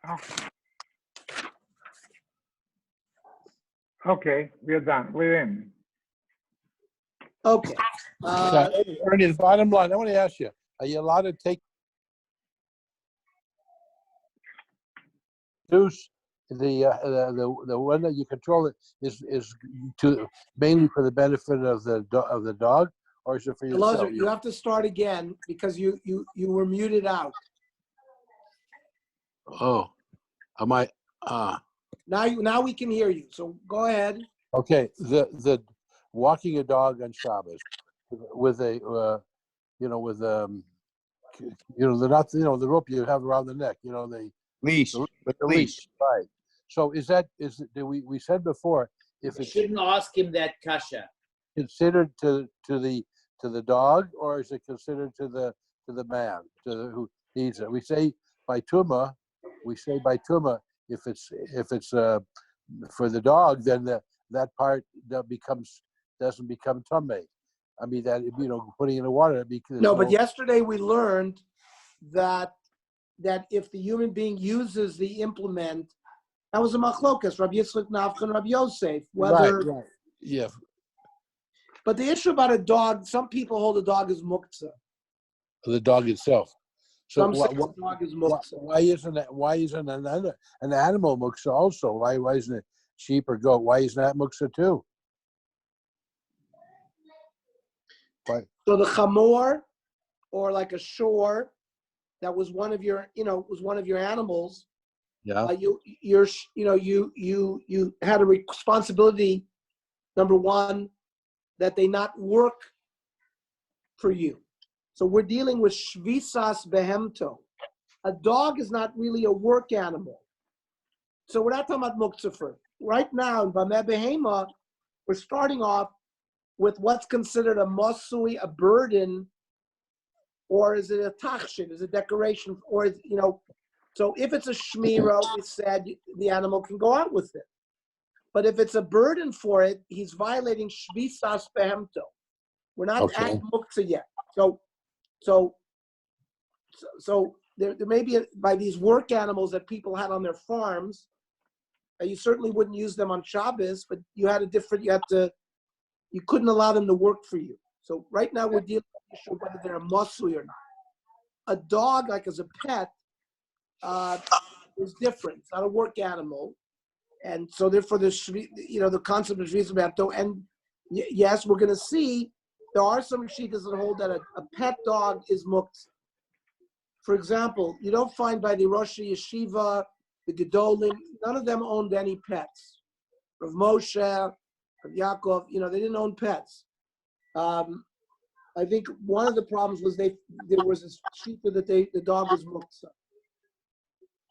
Oh. Okay, we're done. We're in. Okay. Ernie, the bottom line, I want to ask you, are you allowed to take juice? The one that you control it is to mainly for the benefit of the dog, or is it for yourself? Elazar, you have to start again because you were muted out. Oh, am I? Now we can hear you. So go ahead. Okay. The walking a dog on Shabbos with a with the not the rope you have around the neck, the Leash. with the leash, right? So we said before, if You it's shouldn't ask him that kasha. considered to the dog, or is it considered to the man, who needs it? We say by tuma, if it's for the dog, then that part doesn't become tummy. I mean that putting in the water because No, but yesterday we learned that if the human being uses the implement, that was a machlokas, Rabbi Yitzchak Nafkan, Rabbi Yosef, whether. Right. Yeah. But the issue about a dog, some people hold a dog as muktzah. The dog itself. So Some say the dog is muktzah. why isn't an animal muktzah also? Why isn't it sheep or goat? Why isn't that muktzah too? Why? So the chamor, or like a shore, that was one of your animals. Yeah. You had a responsibility. Number one, that they not work for you. So we're dealing with shvisas behemto. A dog is not really a work animal. So we're not talking about muktzah. Right now in Bameh Behema, we're starting off with what's considered a mosui, a burden, or is it a tachshin, is it decoration, or so if it's a shmira, we said the animal can go out with it. But if it's a burden for it, he's violating shvisas behemto. We're not at muktzah yet. So there may be by these work animals that people had on their farms. You certainly wouldn't use them on Shabbos, but you couldn't allow them to work for you. So right now we're dealing with the issue of whether they're a musli or not. A dog, like as a pet, is different. It's not a work animal, and so therefore the concept of shvisas behemto. And yes, we're going to see there are some shittas that hold that a pet dog is muktzah. For example, you don't find by the Rosh Yeshiva, the Gedolim, none of them owned any pets. Rav Moshe, Rav Yaakov, they didn't own pets. I think one of the problems was there was a shita that the dog was muktzah.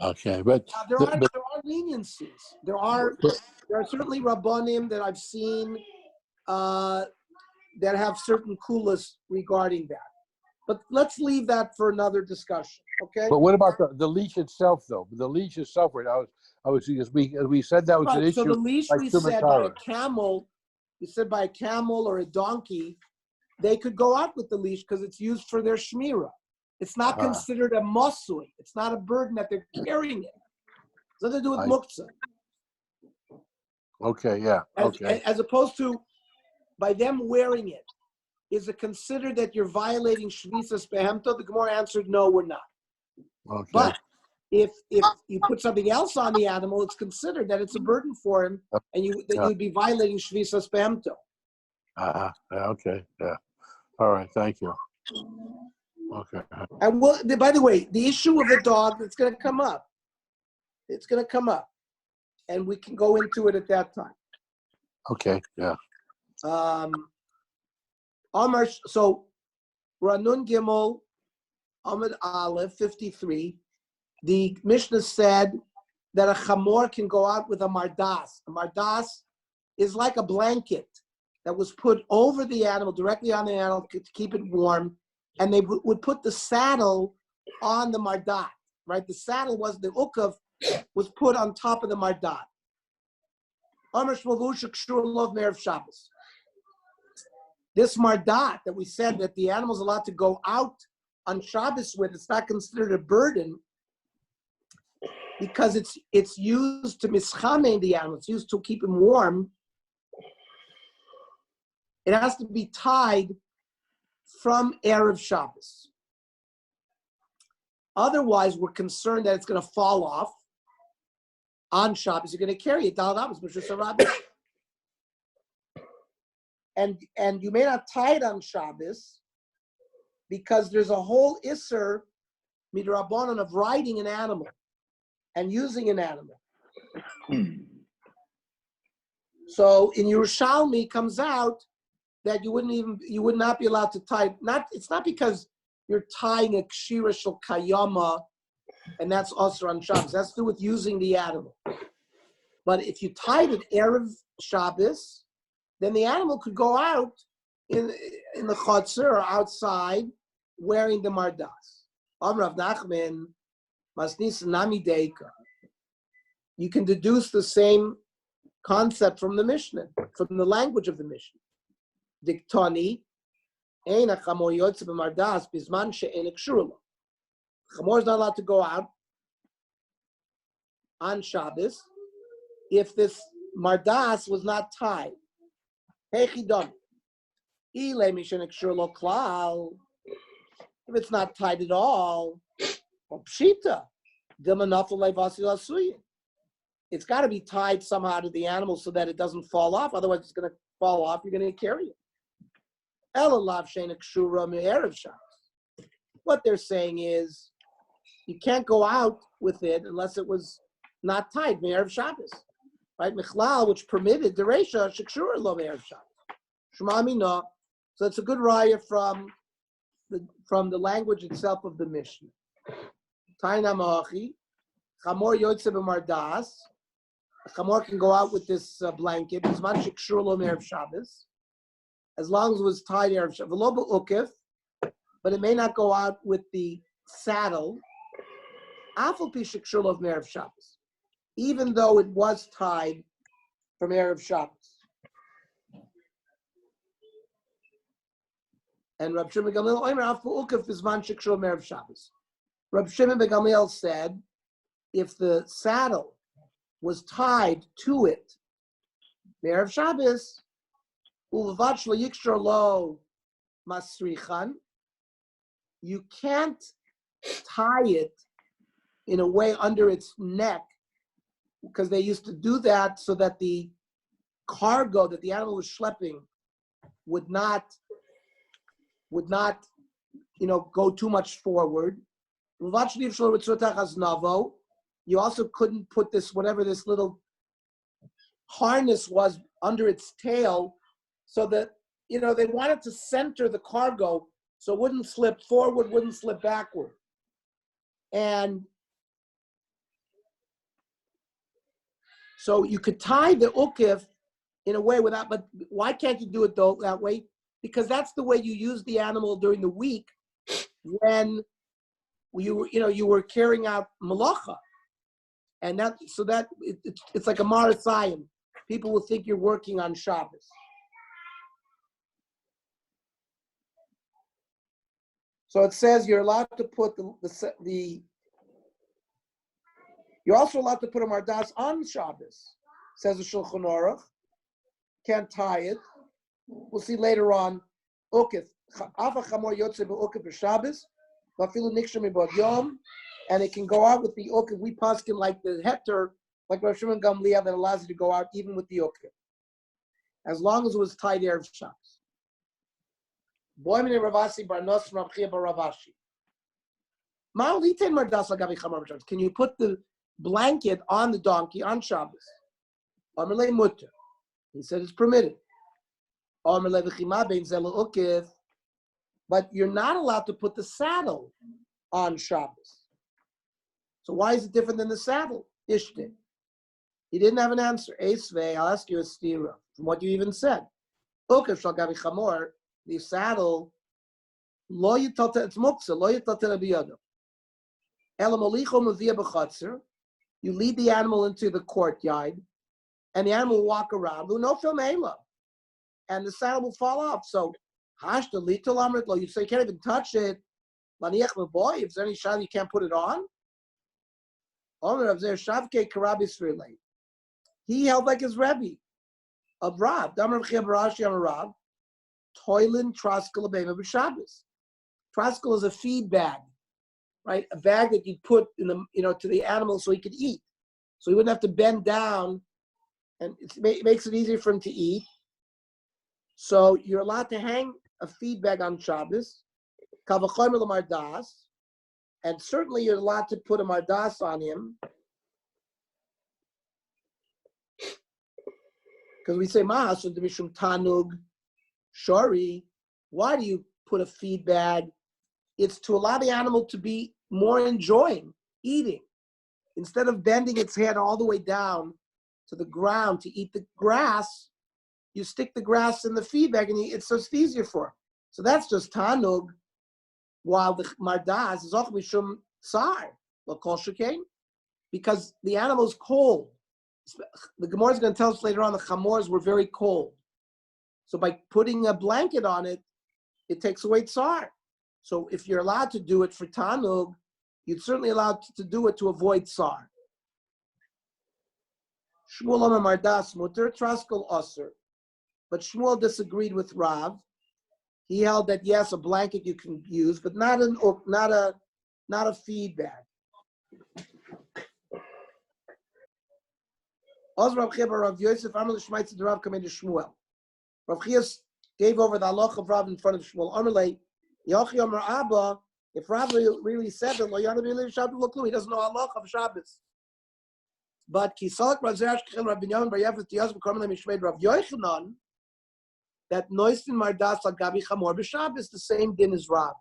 Okay, but there are leniencies. There are certainly rabbanim that I've seen that have certain kulas regarding that. But let's leave that for another discussion, okay? But what about the leash itself, though? The leash itself, we said that was an issue. So the leash we said by a camel, or a donkey, they could go out with the leash because it's used for their shmira. It's not considered a mosui. It's not a burden that they're carrying it. It's nothing to do with muktzah. Okay, yeah. As opposed to by them wearing it. Is it considered that you're violating shvisas behemto? The Gemara answered, no, we're not. Okay. But if you put something else on the animal, it's considered that it's a burden for him, and you'd be violating shvisas behemto. Okay. Yeah. All right. Thank you. Okay. And by the way, the issue of the dog, it's going to come up. It's going to come up, and we can go into it at that time. Okay. Yeah. So Ranun Gimel, Amud Aleph, 53, the Mishnah said that a chamor can go out with a mardas. A mardas is like a blanket that was put over the animal, directly on the animal to keep it warm, and they would put the saddle on the mardat, right? The saddle the ukav was put on top of the mardat. Amar Shmavush Kshur Lov Me'erev Shabbos. This mardat that we said that the animal's allowed to go out on Shabbos with, it's not considered a burden. because it's used to mischamein the animal. It's used to keep him warm. It has to be tied from Erev Shabbos. Otherwise, we're concerned that it's going to fall off on Shabbos. You're going to carry it down and you may not tie it on Shabbos because there's a whole Isser midrabanan of riding an animal and using an animal. So in Yerushalmi comes out that you would not be allowed to tie. It's not because you're tying a kshira shel kayama, and that's also on Shabbos. That's to do with using the animal. But if you tied it Erev Shabbos, then the animal could go out in the chotzer or outside wearing the mardas. Amrav Nachman, Masnis Nami Deika. You can deduce the same concept from the Mishnah, from the language of the Mishnah. Diktani, Ein chamor yotze b'mardas bizman she'en kshura lo. Chamor is not allowed to go out on Shabbos if this mardas was not tied. Hechidon. Ile mishen kshura lo klal. If it's not tied at all, or pshita, dimanafal leivasi lasuyin. It's got to be tied somehow to the animal so that it doesn't fall off. Otherwise, it's going to fall off. You're going to carry it. What they're saying is, you can't go out with it unless it was not tied. Me'erev Shabbos, right? Michlal, which permitted the reisha shekshura lo me'erev Shabbos. Shema mina. So it's a good raya from the language itself of the Mishnah. Taina ma'achi, chamor yotze b'mardas. A chamor can go out with this blanket. Bizman shekshura lo me'erev Shabbos. As long as it was tied Erev Shabbos. V'lo b'ukif, but it may not go out with the saddle. Afal pi shekshura lo me'erev Shabbos. Even though it was tied from Erev Shabbos. And Rab Shimon ben Gamliel, Omer afal ukif bizman shekshura lo me'erev Shabbos. Rab Shimon ben Gamliel said, if the saddle was tied to it, Erev Shabbos, ulevad shelo yikshur lo masrichan, you can't tie it in a way under its neck, because they used to do that so that the cargo that the animal was schlepping would not go too much forward. You also couldn't put this, whatever this little harness was, under its tail, so that, they wanted to center the cargo so it wouldn't slip forward, wouldn't slip backward. And so you could tie the ukif in a way without, but why can't you do it that way? Because that's the way you use the animal during the week when you were carrying out malacha. And it's like a marasayim. People will think you're working on Shabbos. So it says you're allowed to put you're also allowed to put a mardas on Shabbos. Says the Shulchan Aruch. Can't tie it. We'll see later on. Ukif. Afa chamor yotze be'ukif b'Shabbos. Vafilu nikshar mibod yom. And it can go out with the ukif. We paskin like the heter, like Rav Shimon Gamliel, that allows you to go out even with the ukif, as long as it was tied Erev Shabbos. Boimene Ravasi bar Nos Rav Chia bar Ravashi. Ma'oliten mardas lagabi chamor b'Shabbos. Can you put the blanket on the donkey on Shabbos? Amalei mutter. He said it's permitted. Amalei v'chima bein zeh le'ukif. But you're not allowed to put the saddle on Shabbos. So why is it different than the saddle? Ishte. He didn't have an answer. Esvei, I'll ask you a stira from what you even said. Ukif shal gabi chamor. The saddle, lo yitalta, it's muksa, lo yitalta biyado. Elam olicho mavia b'chatzer. You lead the animal into the courtyard, and the animal will walk around. No film and the saddle will fall off. So, hashta lital amrit lo. You say you can't even touch it. Laniach boy, if there's any shot you can't put it on. He held like his Rebbe of Rav. Toilin Traskel b'Shabbos. Traskel is a feed bag, right? A bag that you put in the, to the animal so he could eat. So he wouldn't have to bend down, and it makes it easier for him to eat. So you're allowed to hang a feed bag on Shabbos, kavachomer l'mardas, and certainly you're allowed to put a mardas on him, because we say mahasud mishum tanug shori. Why do you put a feed bag? It's to allow the animal to be more enjoying eating. Instead of bending its head all the way down to the ground to eat the grass, you stick the grass in the feed bag, and it's just easier for him. So that's just tanug, while the mardas is auch mishum tsar, kol shekain, because the animal's cold. The Gemara is going to tell us later on the chamors were very cold. So by putting a blanket on it, it takes away tsar. So if you're allowed to do it for tanug, you're certainly allowed to do it to avoid tsar. Shmuel Amar Mardas muter traskel aser, but Shmuel disagreed with Rav. He held that yes, a blanket you can use, but not a feed bag. Also, Rav Chia bar Rav Yosef Amar l'shmaitz de Rav kamed to Shmuel. Rav Chia gave over the halach of Rav in front of Shmuel. Amalei Yochi Amar Abba. If Rav really said that, he doesn't know halach of Shabbos. But Kisalak Rav Zerash Kechel Rav Binyamin Bar Yefet Tiyaz B'Karmel Mishmeid Rav Yochanan, that Noistin Mardas Al Gabi Chamor B'Shabbos, the same din as Rav.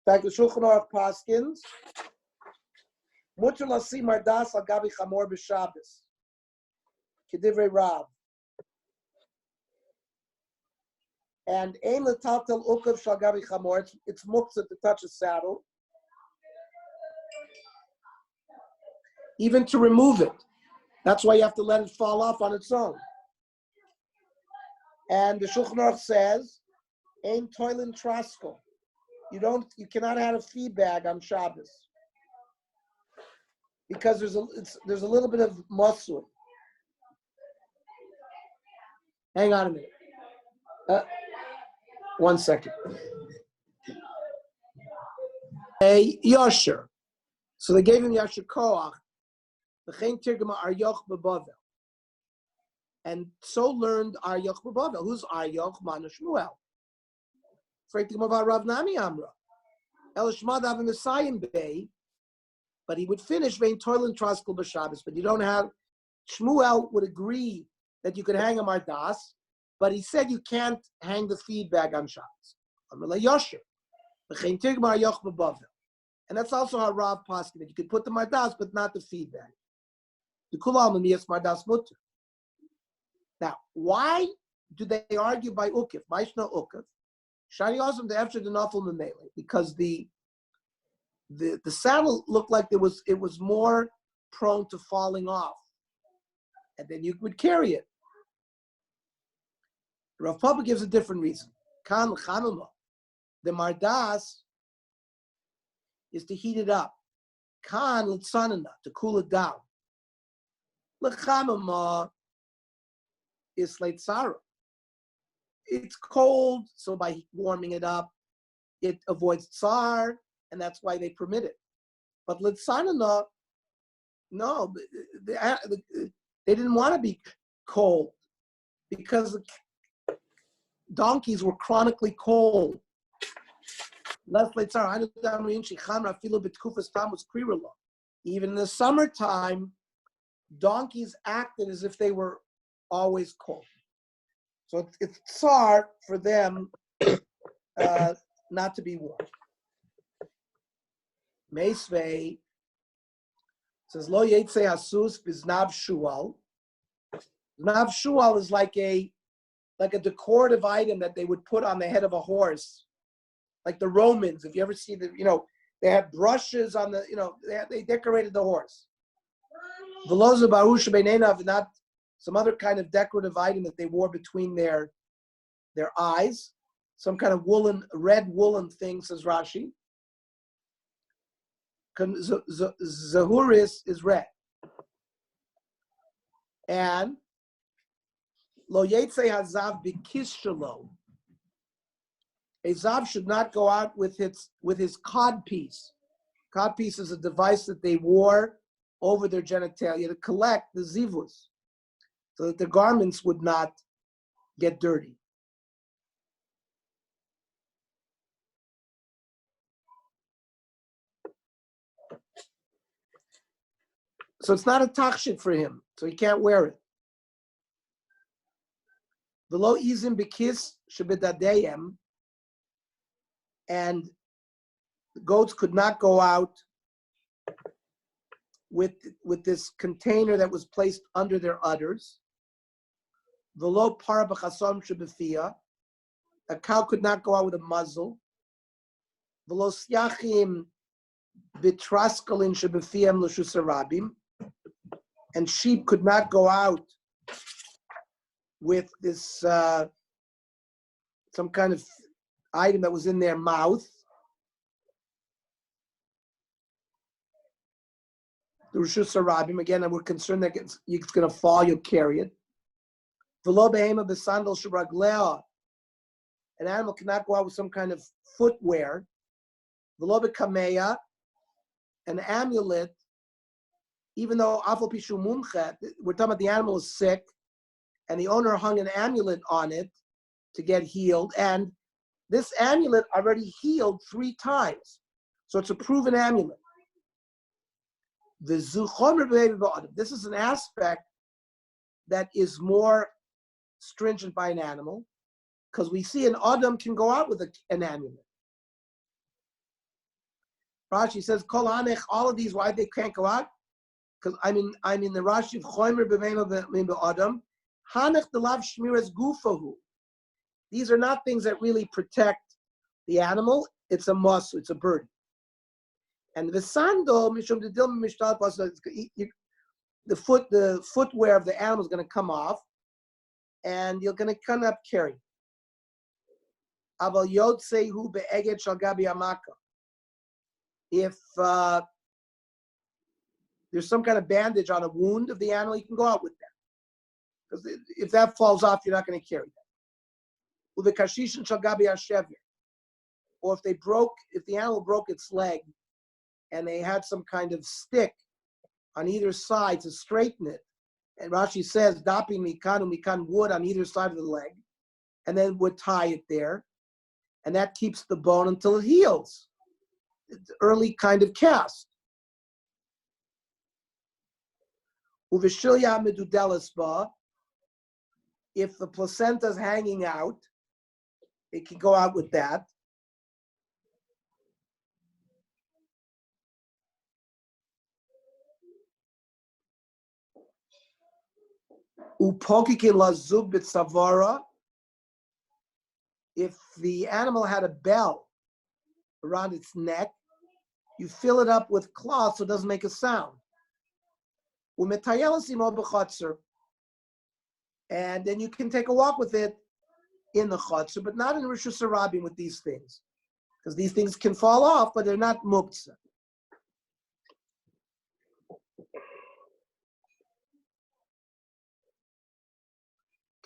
In fact, the Shulchan Aruch Paskins, Mutter Lasi Mardas Al Gabi Chamor B'Shabbos, Kedivrei Rav. And Ein L'Taltel Ukav Shal Gabi Chamor, it's muktzah to touch a saddle, even to remove it. That's why you have to let it fall off on its own. And the Shulchan Aruch says, "Ein toilin traskel." You cannot have a feed bag on Shabbos because there's a little bit of muscle. Hang on a minute. 1 second. A yosher. So they gave him yosher koach. And so learned Aryoch Babavel. Who's Aryoch? Manu Shmuel. Rav Nami Amra. El Shmad Avim Messiah Bay. But he would finish Vein Toilen Traskel B'Shabbos. But you don't have. Shmuel would agree that you could hang a mardas, but he said you can't hang the feed bag on Shabbos. Amrla Yosher. And that's also how Rav Paskin that you could put the mardas, but not the feed bag. The kulam miyas mardas mutter. Now, why do they argue by ukif? Maishna ukif. Shani Osam the after the nafel memele, because the saddle looked like it was more prone to falling off, and then you would carry it. Rav Papa gives a different reason. Kan l'chamama, the mardas is to heat it up. Kan l'tzanana, to cool it down. L'chamama is leitzara. It's cold, so by warming it up, it avoids tsar, and that's why they permit it. But l'tzanana, no, they didn't want to be cold because the donkeys were chronically cold. Even in the summertime, donkeys acted as if they were always cold. So it's tsar for them not to be warm. Meisvei says, Lo yetze hasus biznav shual. Znav shual is like a decorative item that they would put on the head of a horse. Like the Romans, if you ever see they had brushes on the, they decorated the horse. Veloza barush beinenav, not some other kind of decorative item that they wore between their eyes. Some kind of red woolen thing, says Rashi. Zahuris is red. And lo yetze hazav bikis shelo. A zav should not go out with his cod piece. Cod piece is a device that they wore over their genitalia to collect the zivus, so that the garments would not get dirty. So it's not a tachshit for him, so he can't wear it. V'lo izim b'kis shebedadeyem, and the goats could not go out with this container that was placed under their udders. V'lo para b'chasom shebefia, a cow could not go out with a muzzle. V'lo syachim b'traskalin shebefiyam l'shusarabim, and sheep could not go out with this some kind of item that was in their mouth. The Rishus Harabim, again, we're concerned that it's going to fall, you'll carry it. V'lo behema b'sandal sheraglea, an animal cannot go out with some kind of footwear. V'lo b'kameya, an amulet, even though afal pishu mumche, we're talking about the animal is sick, and the owner hung an amulet on it to get healed, and this amulet already healed 3 times, so it's a proven amulet. This is an aspect that is more stringent by an animal, because we see an Adam can go out with an amulet. Rashi says, Kol hanech, all of these, why they can't go out? Because I'm in the Rashi of Chomer b'meim Adam. Hanech delav shmiras gufahu. These are not things that really protect the animal. It's a muscle. It's a burden. And the sandal mishum dedil mishtal pasuk, the footwear of the animal is going to come off, and you're going to come up carrying. Aval yotzehu be'eged shal gabi amaka. If there's some kind of bandage on a wound of the animal, you can go out with that. Because if that falls off, you're not going to carry that. Uvekashishin shal gabi hashever. Or if the animal broke its leg, and they had some kind of stick on either side to straighten it, and Rashi says, dapi mikan wood on either side of the leg, and then would tie it there, and that keeps the bone until it heals. It's early kind of cast. Uveshilya medudelis ba, if the placenta is hanging out, it can go out with that. Upokikin lazub b'tzavara, if the animal had a bell around its neck, you fill it up with cloth so it doesn't make a sound. And then you can take a walk with it in the chutzner, but not in Rishus Harabim with these things, because these things can fall off, but they're not muktzah.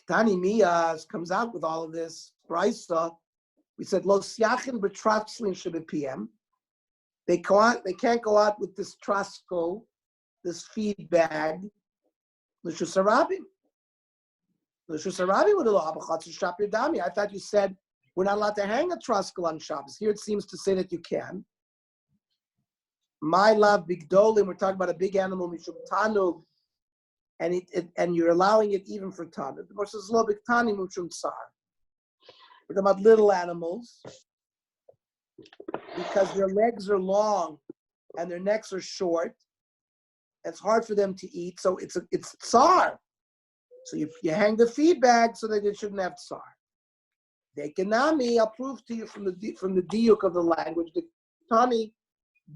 Tani Miyas comes out with all of this. Brisa, we said lo syachin b'tratzlin shebepiem. They can't go out with this trasko, this feed bag. L'shus harabim. L'shus harabim with a lo abachatz shap yadami. I thought you said we're not allowed to hang a trasko on Shabbos. Here it seems to say that you can. My love bigdolim. We're talking about a big animal mishum tanug. And you're allowing it even for tanug. Versus lo biktani mishum tsar. We're talking about little animals because their legs are long and their necks are short. It's hard for them to eat, so it's tsar. So you hang the feed bag so that it shouldn't have tsar. Dekanami, I'll prove to you from the diuk of the language. The tani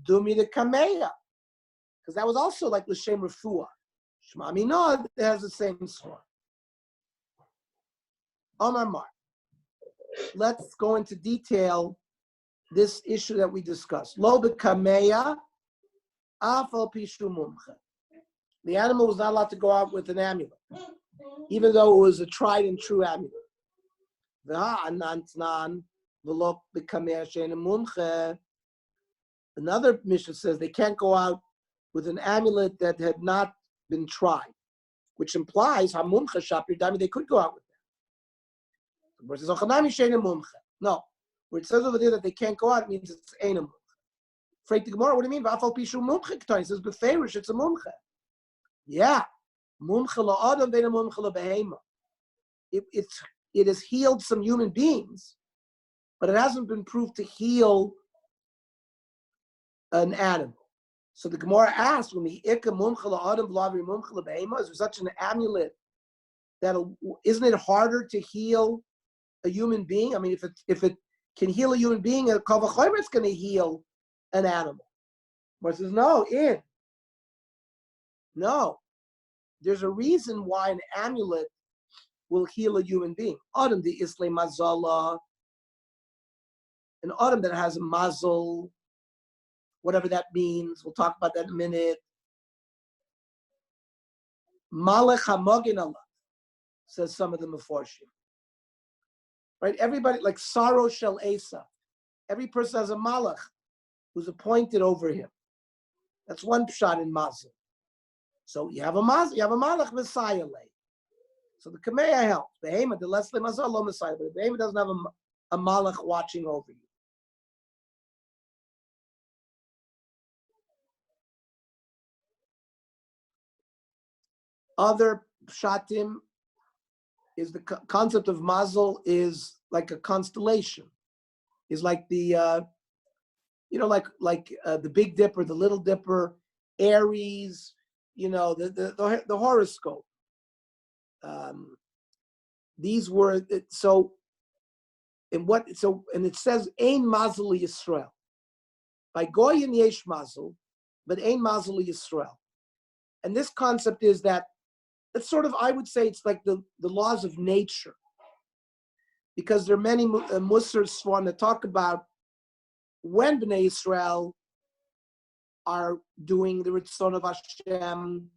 dumi the kameya, because that was also like l'shem refuah. Shema minod has the same svar. Omar Mar. Let's go into detail this issue that we discussed. Lo b'kameya Afal pishu mumcha. The animal was not allowed to go out with an amulet, even though it was a tried and true amulet. Another Mishnah says they can't go out with an amulet that had not been tried, which implies hamumcha shapir dami, they could go out with that. No, where it says over there that they can't go out, it means it's ain't a mumcha. Freit the Gemara, what do you mean? V'afal pishu mumcha k'tain. It says beferish, it's a mumcha. Yeah, mumcha la'adam ve'na mumcha la'behema. It has healed some human beings, but it hasn't been proved to heal an animal. So the Gemara asks, when the ikka mumcha la'adam v'lavi mumcha la'behema, is there such an amulet that isn't it harder to heal a human being? I mean, if it can heal a human being, a kol v'chomer it's going to heal an animal. But it says no. There's a reason why an amulet will heal a human being. Adam the Isle Mazala, an Adam that has a mazel, whatever that means. We'll talk about that in a minute. Malech hamogin Allah, says some of the Meforshim. Right? Everybody, like Saro Shel Esa. Every person has a malach who's appointed over him. That's one pshat in mazel. So you have a malach Messiah lay. So the Kameya helps. Behema, the Leslie Mazal, lo Messiah, but the Behema doesn't have a malach watching over you. Other pshatim is the concept of mazel is like a constellation. Is like the the Big Dipper, the Little Dipper, Aries, the horoscope. These were so. And it says Ein Mazel Yisrael. By Goyin Yesh Mazel, but Ein Mazel Yisrael. And this concept is that it's sort of, I would say, it's like the laws of nature, because there are many Musar Swan that talk about when Bnei Yisrael are doing the Ritzon of Hashem.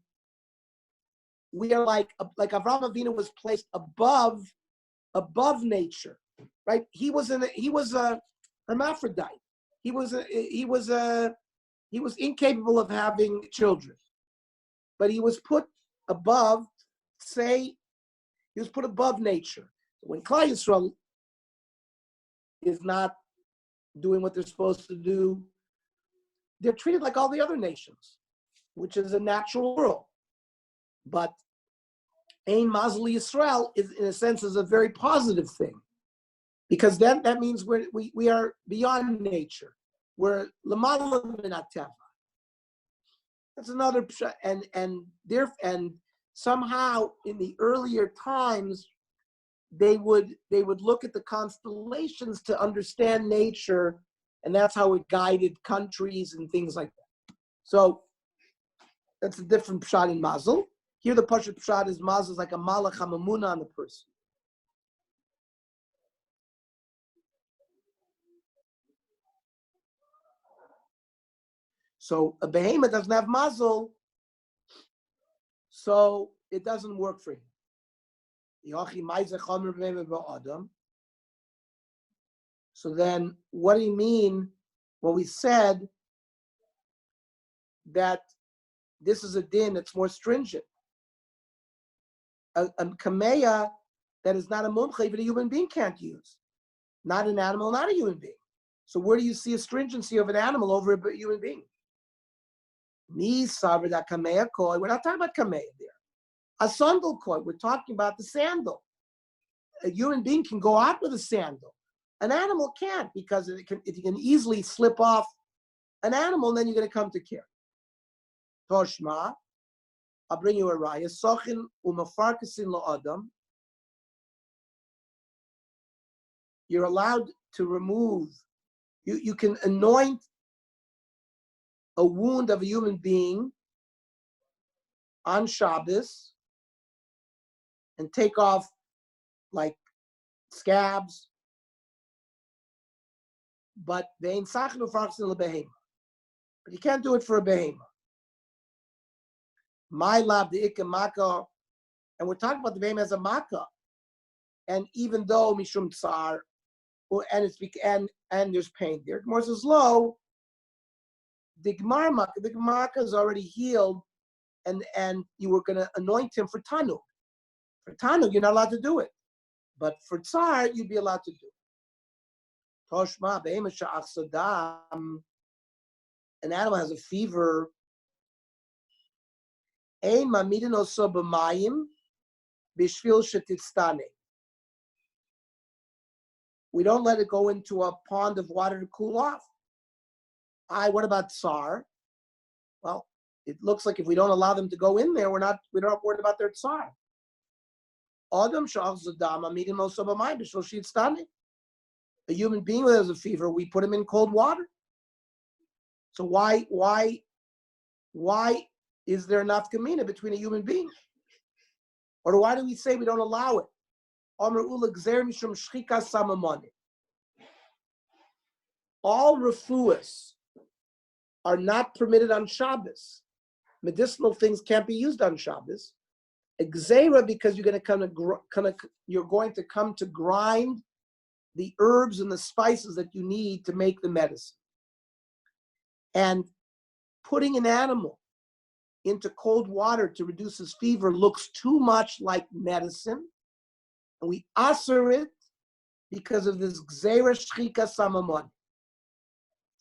We are like Avraham Avinu was placed above nature, right? He was a hermaphrodite. He was incapable of having children, but he was put above. He was put above nature. When Klal Yisrael is not doing what they're supposed to do, they're treated like all the other nations, which is a natural world. But Ein Mazel Yisrael is, in a sense, is a very positive thing, because then that means we are beyond nature. We're Lamala min Hateva. That's another and somehow in the earlier times they would look at the constellations to understand nature, and that's how it guided countries and things like that. So that's a different pshat in Mazel. Here the Pashat pshat is Mazel is like a malach hamamuna on the person. So a behemoth doesn't have Mazel, so it doesn't work for him. So then what do you mean? Well, we said that this is a din that's more stringent. A kameya that is not a mumcha, even a human being can't use. Not an animal, not a human being. So where do you see a stringency of an animal over a human being? We're not talking about kameya there. A sandal koi, we're talking about the sandal. A human being can go out with a sandal. An animal can't, because it can easily slip off an animal, and then you're going to come to care. Toshma, I'll bring you a raya. Sochin umafarkasin la'adam. You're allowed to remove. You can anoint a wound of a human being on Shabbos and take off like scabs, but you can't do it for a behema. My lab the ikka maka, and we're talking about the behemoth as a maka. And even though mishum tsar, and there's pain there, Gemara says low. The Gemara is already healed, and you were going to anoint him for Tanug. For Tanug, you're not allowed to do it. But for Tsar, you'd be allowed to do it. Toshma, an animal has a fever. We don't let it go into a pond of water to cool off. What about Tsar? Well, it looks like if we don't allow them to go in there, we're not worried about their Tsar. A human being that has a fever, we put him in cold water. So why is there nafkamina between a human being? Or why do we say we don't allow it? All refuahs are not permitted on Shabbos. Medicinal things can't be used on Shabbos. Gzeira, because you're going to come to grind the herbs and the spices that you need to make the medicine. And putting an animal into cold water to reduce his fever looks too much like medicine. And we assur it because of this Gzeira Shchika Samamon.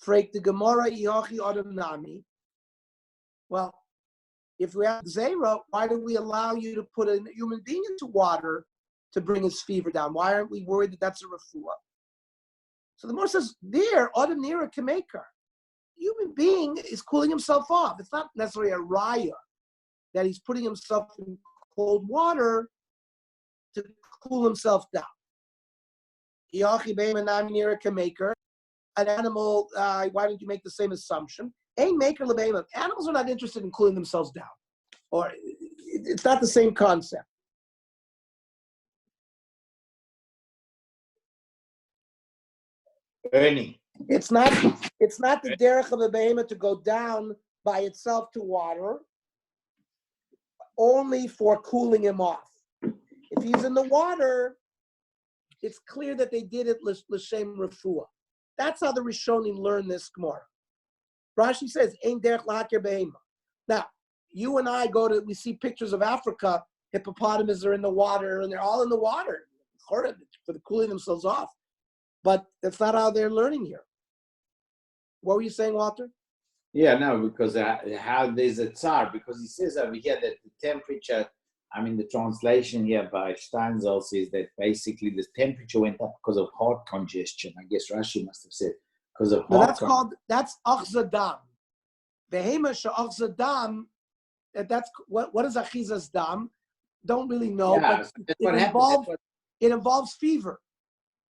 Freik the Gemara Yochi Adam Nami. Well, if we have Gzeira, why do we allow you to put a human being into water to bring his fever down? Why aren't we worried that that's a refuah? So the Gemara says, there, Adam Nira Kamekar. Human being is cooling himself off. It's not necessarily a raya that he's putting himself in cold water to cool himself down. An animal, why don't you make the same assumption? Animals are not interested in cooling themselves down. Or it's not the same concept. Ernie. It's not the derech of a behemoth to go down by itself to water, only for cooling him off. If he's in the water, it's clear that they did it l'shem refuah. That's how the Rishonim learn this Gemara. Rashi says, "Ein derech lahakir behemoth." Now, you and I we see pictures of Africa. Hippopotamuses are in the water, and they're all in the water for the cooling themselves off. But that's not how they're learning here. What were you saying, Walter? Yeah, no, because how there's a tsar, because he says over here that the temperature, the translation here by Steinzel says that basically the temperature went up because of heart congestion. I guess Rashi must have said because of heart congestion. That's achzadam. Behema she'achzadam, that's what is achizas dam? Don't really know, Yeah, but it involves fever.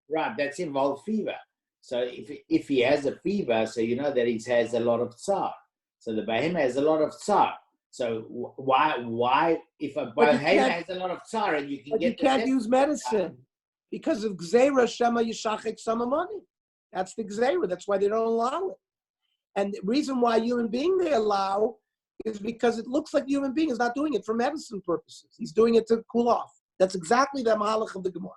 Right, that's involved fever. So if he has a fever, so you know that he has a lot of tsar. So the behemoth has a lot of tsar. So why if a behemoth has a lot of tsar and you can but get you can't use medicine because of gzeira shema yishachek samamani. That's the gzeira. That's why they don't allow it. And the reason why human being they allow is because it looks like the human being is not doing it for medicine purposes. He's doing it to cool off. That's exactly the mahalach of the Gemara.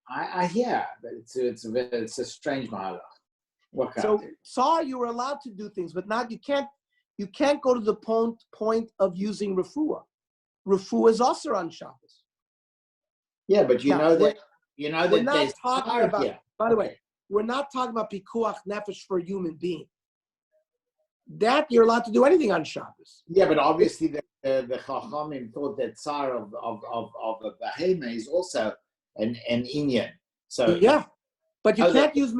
I hear, but it's a strange mahalach. So tsar, you were allowed to do things, but not you can't go to the point of using refuah. Refuah is also on Shabbos. Yeah, but you know that we're not talking about. Here. By the way, we're not talking about pikuach nefesh for a human being. That you're allowed to do anything on Shabbos. Yeah, but obviously the Chachamim thought that tsar of a behemoth is also an inyan. So yeah, but you can't use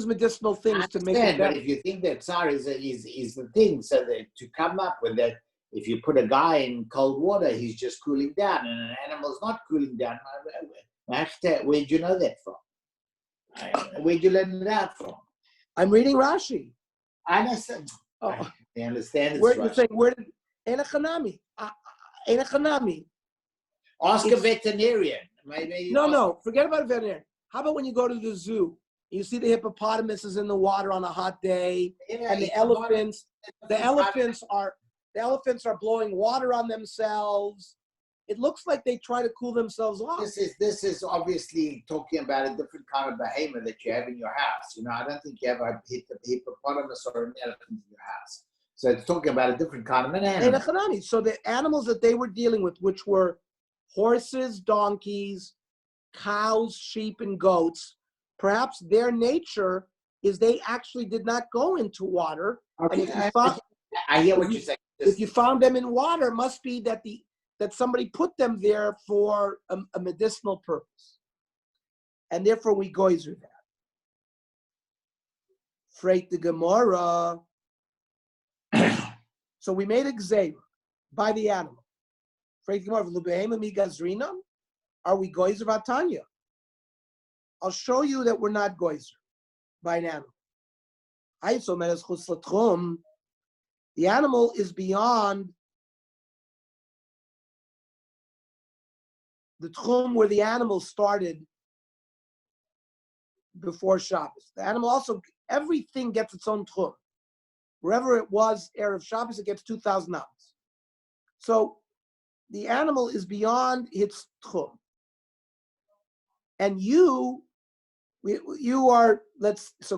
medicinal things to make it better. But if you think that tsar is the thing, so that to come up with that, if you put a guy in cold water, he's just cooling down, and an animal's not cooling down. Where'd you know that from? Where'd you learn that from? I'm reading Rashi. I understand. I understand it's You're Rashi. saying where did Enochanami? Enochanami. Ask a veterinarian. Maybe. No. Forget about a veterinarian. How about when you go to the zoo? You see the hippopotamuses in the water on a hot day, and the elephants. The elephants are The elephants are blowing water on themselves. It looks like they try to cool themselves off. This is obviously talking about a different kind of behemoth that you have in your house. I don't think you have a hippopotamus or an elephant in your house. So it's talking about a different kind of an animal. So the animals that they were dealing with, which were horses, donkeys, cows, sheep, and goats, perhaps their nature is they actually did not go into water. Okay, And if you found, I hear what you're saying. If you found them in water, it must be that somebody put them there for a medicinal purpose. And therefore we goizer that. Freit the Gemara. So we made a gzeira by the animal. Freit the Gemara, v'lubehema mi gazrinam. Are we goizer vatanya? I'll show you that we're not goizer by an animal. The animal is beyond the tchum where the animal started before Shabbos. The animal also, everything gets its own tchum. Wherever it was, Erev Shabbos, it gets 2,000 amos. So the animal is beyond its tchum. And you are,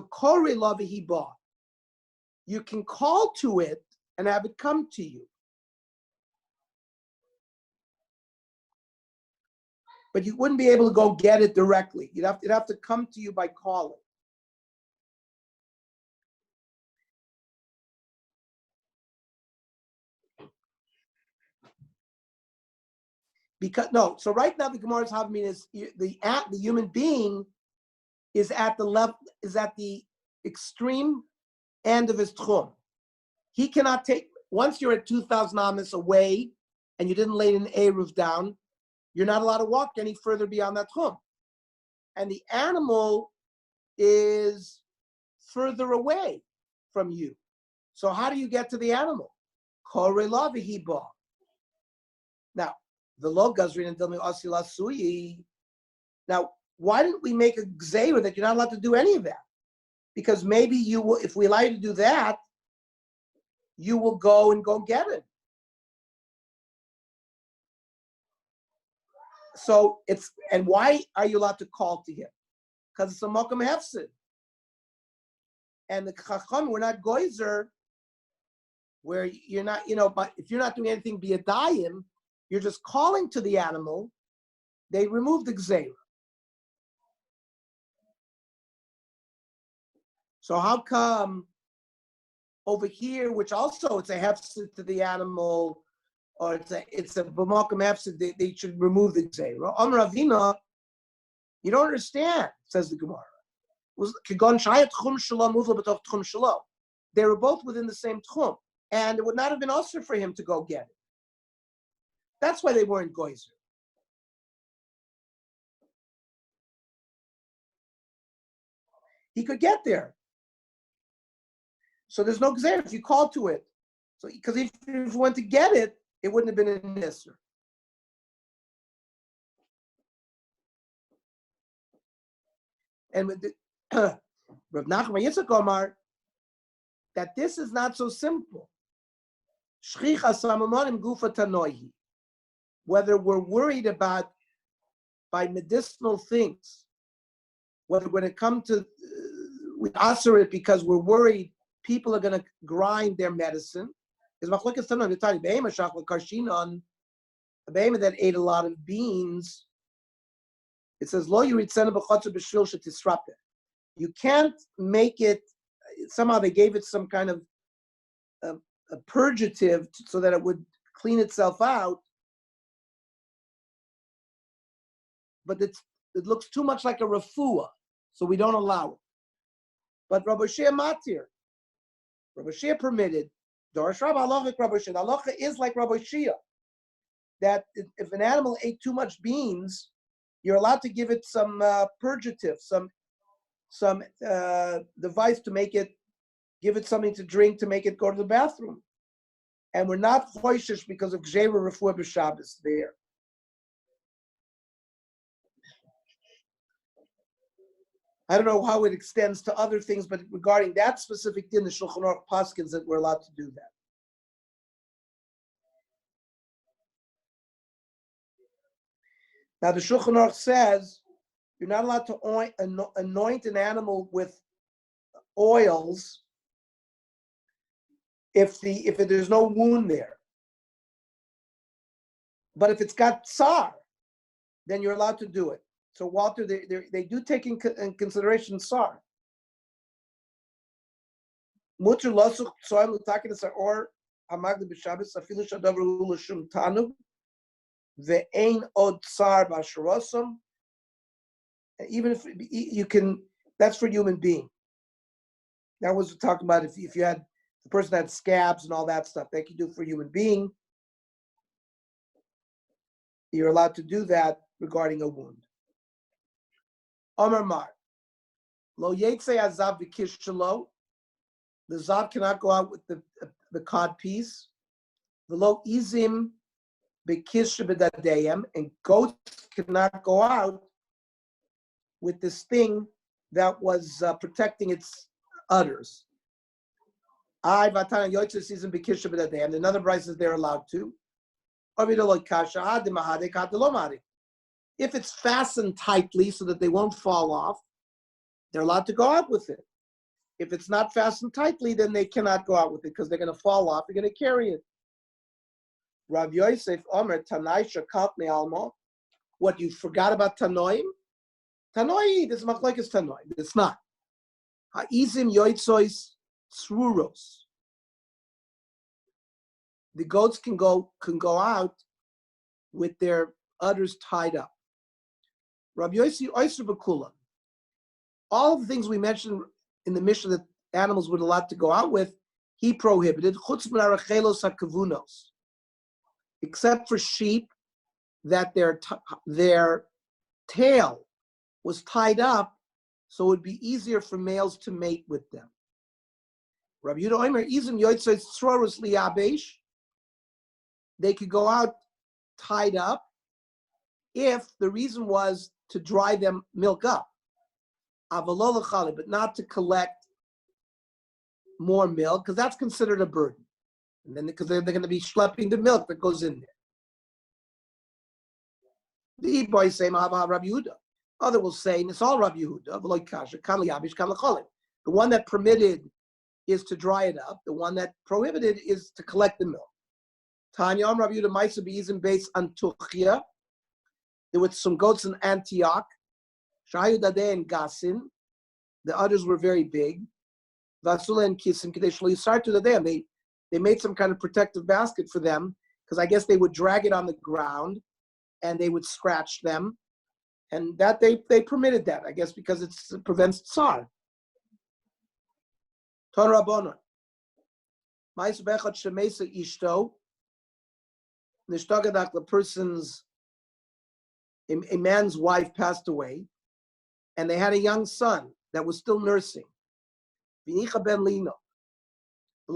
kore lavihi ba. You can call to it and have it come to you. But you wouldn't be able to go get it directly. It'd have to come to you by calling. So right now the Gemara's Havmin is the human being is at the extreme end of his tchum. He cannot once you're at 2,000 amas away and you didn't lay an eruv down, you're not allowed to walk any further beyond that tchum. And the animal is further away from you. So how do you get to the animal? Now, the lo gazrin and dilmi asila suyi. Now, why didn't we make a gzeira that you're not allowed to do any of that? Because maybe you will, if we allow you to do that, you will go get it. So and why are you allowed to call to him? Because it's a mokum hefsid. And the chacham, we're not goizer, where you're not, but if you're not doing anything biyadayim, you're just calling to the animal, they remove the gzeira. So how come over here, which also it's a hefsid to the animal, or it's a b'makom hefsid, they should remove the gzeira. Amar Ravina, you don't understand, says the Gemara. They were both within the same tchum, and it would not have been usher for him to go get it. That's why they weren't goizer. He could get there. So there's no gzeira if you call to it. So because if you went to get it, it wouldn't have been an nisr. And with the Rav Nachman Yitzchak Omar, that this is not so simple. Whether we're worried about by medicinal things, whether when it comes to we answer it because we're worried people are going to grind their medicine. Is machlokes tanon v'tani be'ema shachla karshinon, a be'ema that ate a lot of beans. It says lo yiritzena b'chotzer b'shvil shetisrapeh. You can't make it. Somehow they gave it some kind of a purgative so that it would clean itself out, but it looks too much like a refuah, so we don't allow it. But Rabbi Shea matir, Rabbi Shea permitted. Dorish Rabbi halacha Rabbi Shea. Halacha is like Rabbi Shea, that if an animal ate too much beans, you're allowed to give it some purgative, some device to make it, give it something to drink to make it go to the bathroom. And we're not choishish because of gzeira refuah b'Shabbos there. I don't know how it extends to other things, but regarding that specific din, the Shulchan Aruch paskins that we're allowed to do that. Now the Shulchan Aruch says you're not allowed to anoint an animal with oils if there's no wound there. But if it's got tsar, then you're allowed to do it. So Walter, they do take in consideration tsar. Mutter losuk tsoim l'takedes or hamagda b'Shabbos afilu shadavar hu l'shum tanu ve'ein od tsar b'asherosam. Even if you can, that's for human being. That was talking about if you had the person had scabs and all that stuff, they could do for human being. You're allowed to do that regarding a wound. Omar Mar, lo yetze azav v'kish shelo. The zav cannot go out with the cod piece. V'lo izim v'kish b'dadeyim, and goats cannot go out with this thing that was protecting its udders. I vatana yotze season v'kish b'dadeyim. And another price is they're allowed to. If it's fastened tightly so that they won't fall off, they're allowed to go out with it. If it's not fastened tightly, then they cannot go out with it because they're going to fall off. They're going to carry it. Rav Yosef Omer Tanai Shakalt Me'almo. What, you forgot about Tanoim? Tanoi, this machlekes Tanoi. It's not. Ha'izim Yoitzois Tzruros. The goats can go out with their udders tied up. Rabbi Yossi Oyster B'Kulam. All of the things we mentioned in the Mishnah that animals would allowed to go out with, he prohibited. Chutz min harachelos hakavunos. Except for sheep that their tail was tied up, so it would be easier for males to mate with them. Rabbi Yehuda Omer Izim Yotzei Tzroros Liabesh. They could go out tied up if the reason was to dry them milk up, but not to collect more milk, because that's considered a burden. And then because they're going to be schlepping the milk that goes in there. The boys say, Rabbi Yehuda. Other will say, and it's all Rabbi Yehuda, the one that permitted is to dry it up. The one that prohibited is to collect the milk. Tanya Rabbi Yehuda Maisa Beizim based on Tuchia. There were some goats in Antioch. Shayu Dadeh and Gasin. The others were very big. Vasula and Kisim Kadesh Yisartu Dadeh. They made some kind of protective basket for them because I guess they would drag it on the ground and they would scratch them. And that they permitted that, I guess, because it prevents tsar. Ton Rabbanon. Maisa Bechot Shemesa Ishto. Nishtagadak, the person's, a man's wife passed away, and they had a young son that was still nursing. Vinicha ben Lino. He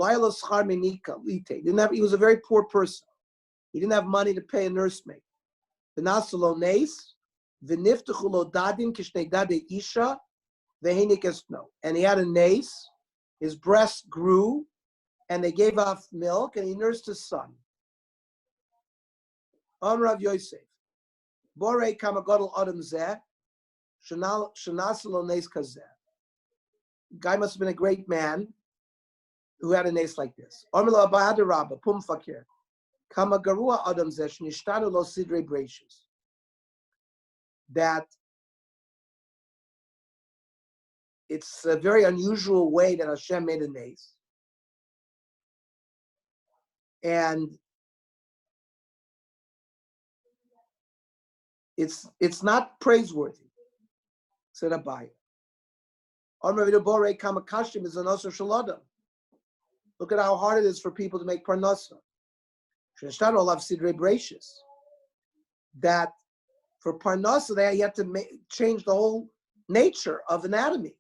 was a very poor person. He didn't have money to pay a nursemaid. And he had a nace. His breast grew, and they gave off milk, and he nursed his son. Rav Yosef, Borei Kamagodol Adam Zeh, Shanasalo Nace Kazeh. Guy must have been a great man who had a nace like this. Omela Abahad Rabba, Pum Fakir, Kamagarua Adam Zeh, Shnishtaru Lo Sidre Bracious. That it's a very unusual way that Hashem made a nace. And it's not praiseworthy, said Abai. Look at how hard it is for people to make parnasa. That for parnasa, they had to change the whole nature of anatomy.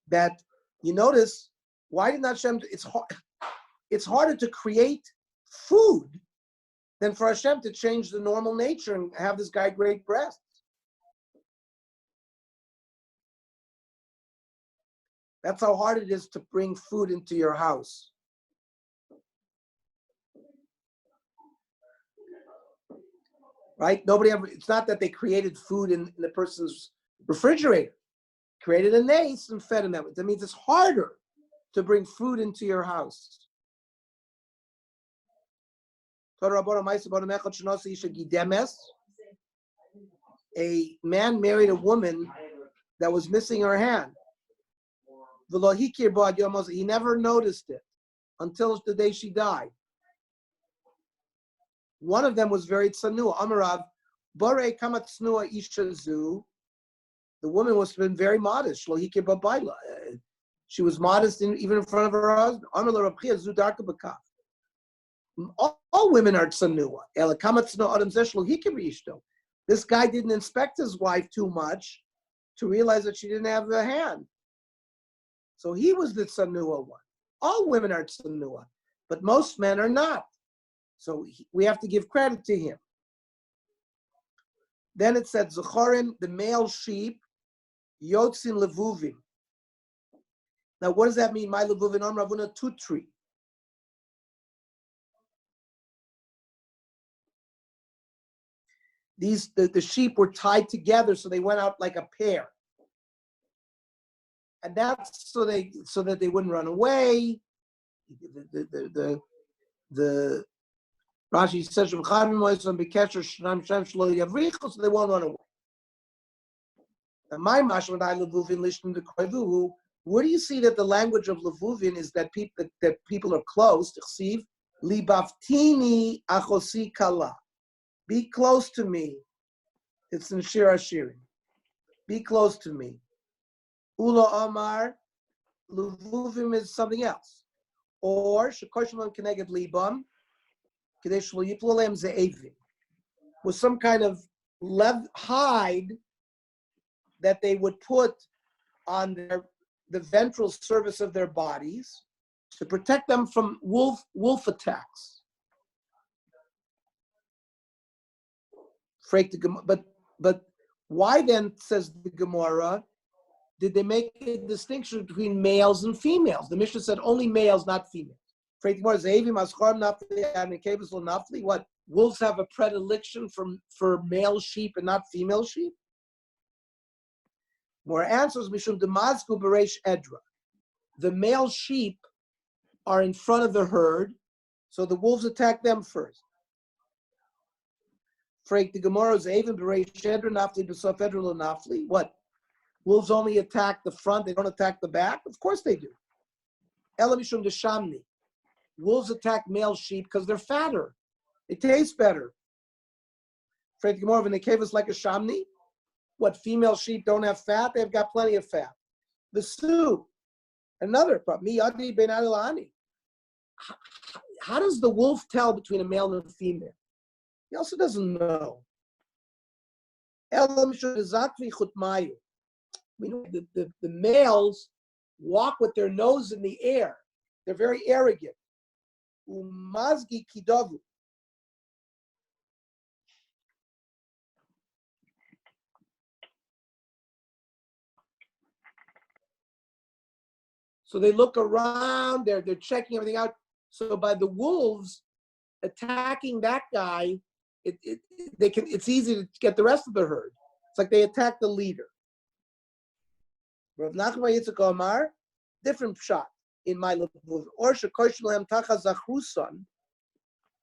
That you notice, why did not Hashem? It's harder to create food than for Hashem to change the normal nature and have this guy great breasts. That's how hard it is to bring food into your house. Right? Nobody ever, it's not that they created food in the person's refrigerator. Created a nace and fed him that way. That means it's harder to bring food into your house. A man married a woman that was missing her hand. He never noticed it until the day she died. One of them was very tsanua. Amarav, Bore kamat tsanua ishazu. The woman was been very modest. She was modest even in front of her husband. All women are tsanua. This guy didn't inspect his wife too much to realize that she didn't have a hand. So he was the tsanua one. All women are tsanua, but most men are not. So we have to give credit to him. Then it said, Zechorim, the male sheep, Yotzin levuvim. Now, what does that mean? My levuvin on Ravuna tutri. The sheep were tied together, so they went out like a pair, and that's so that they wouldn't run away. The Rashi says so they won't run away. Now, my mashma levuvin lishnim the koivu. Where do you see that the language of levuvin is that people are close? Chsiv libaftini achosi kala. Be close to me. It's in Shir Hashirim. Be close to me. Ula Amar, levuvim is something else. Or shekoshimam keneged libam, kadesh lo yiplu aleim ze'evim, with some kind of hide that they would put on the ventral surface of their bodies to protect them from wolf attacks. But why then, says the Gemara, did they make a distinction between males and females? The Mishnah said only males, not females. What? Wolves have a predilection for male sheep and not female sheep? More answers, Mishum Damazku Beresh Edra. The male sheep are in front of the herd, so the wolves attack them first. Freak the Gemara is even Beresh Edra Nafli B'Sof Edra Lo Nafli. What? Wolves only attack the front, they don't attack the back? Of course they do. Ela Mishum Deshamni. Wolves attack male sheep because they're fatter. They taste better. Freak the Gemara when they cave us like a shamni. What, female sheep don't have fat? They've got plenty of fat. The Sioux, another problem. Miyadi ben Adilani. How does the wolf tell between a male and a female? He also doesn't know. We know the males walk with their nose in the air. They're very arrogant. Umazgi kidavu. So they look around, they're checking everything out. So by the wolves attacking that guy, it's easy to get the rest of the herd. It's like they attack the leader. Rav Nachman Yitzchak Omar, different shot in my look. Or shekoshlam tacha zachrusan.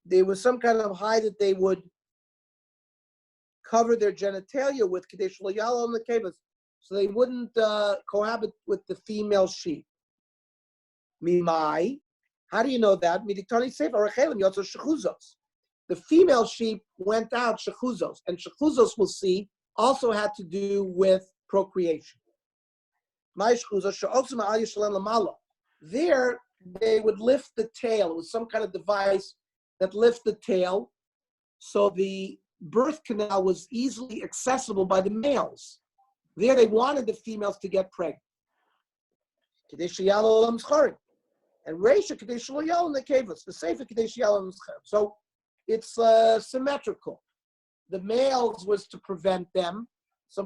There was some kind of hide that they would cover their genitalia with kadesh lo yalo on the kavas, so they wouldn't cohabit with the female sheep. Mimai, how do you know that? The female sheep went out shechuzos, and shechuzos, we'll see, also had to do with procreation. There, they would lift the tail. It was some kind of device that lifted the tail, so the birth canal was easily accessible by the males. There, they wanted the females to get pregnant. And Reisha Kadesh Yal in the Kavas, the Sefer Kadesh Yal in the Schar. So it's symmetrical. The males was to prevent them, to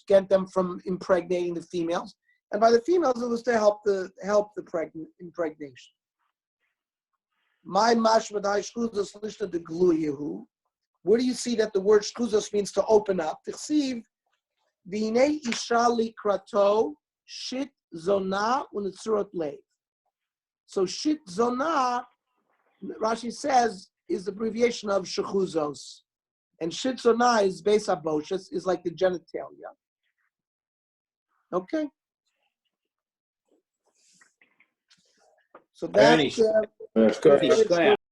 get them from impregnating the females, And by the females, it was to help the impregnation. My mashmadai shkuzos lishna de gluyehu. Where do you see that the word shkuzos means to open up? Tichsiv v'inei isha likrato shit zona u'netzurot leiv. So shit zona, Rashi says, is the abbreviation of shechuzos. And shit zona is beis haboshes, is like the genitalia. Okay? So Ernie, that's... Scotty,